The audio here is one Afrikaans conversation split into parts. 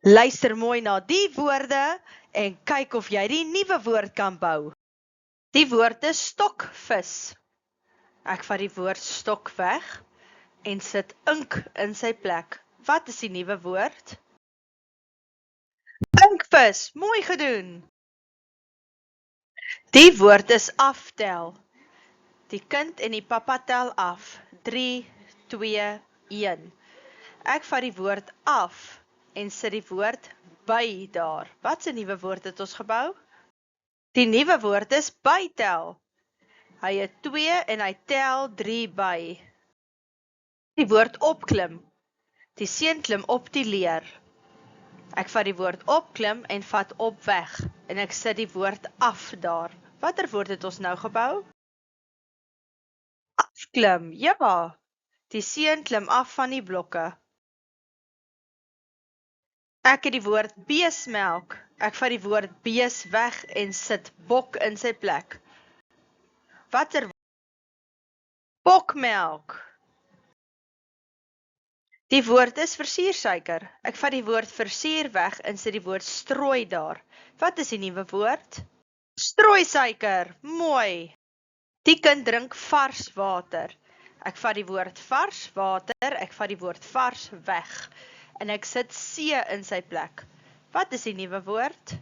Luister mooi na die woorde en kyk of jy die nuwe woord kan bou. Die woord is stokvis. Ek vat die woord stok weg en sit ink in sy plek. Wat is die nuwe woord? Inkvis, mooi gedoen. Die woord is aftel. Die kind en die pappa tel af. 3, 2, 1. Ek vat die woord af en sit die woord by daar. Wat 'n nuwe woord het ons gebou? Die nuwe woord is bytel. Hy het 2 en hy tel 3 by. Die woord opklim. Die seun klim op die leer. Ek vat die woord opklim en vat op weg en ek sit die woord af daar. Watter woord het ons nou gebou? Afklim, ja. Die seun klim af van die blokke. Ek het die woord beesmelk. Ek vat die woord bees weg en sit bok in sy plek. Watter bokmelk? Die woord is versiersuiker. Ek vat die woord versier weg en sit die woord strooi daar. Wat is die nuwe woord? Strooisuiker, mooi. Die kind drink vars water. Ek vat die woord vars water, ek vat die woord vars weg. En ek sit see in sy plek. Wat is die nuwe woord?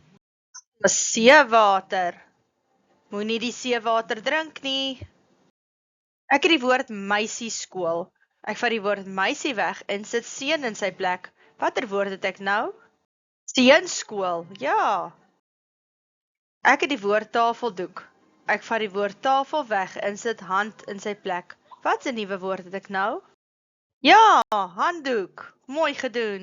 Seewater. Moenie die seewater drink nie. Ek het die woord meisieskool. Ek vat die woord meisie weg en sit seun in sy plek. Watter woord het ek nou? Seunskool, ja. Ek het die woord tafeldoek. Ek vat die woord tafel weg en sit hand in sy plek. Wat 'n nuwe woord het ek nou? Ja, handdoek. Mooi gedoen.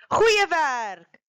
Goeie werk!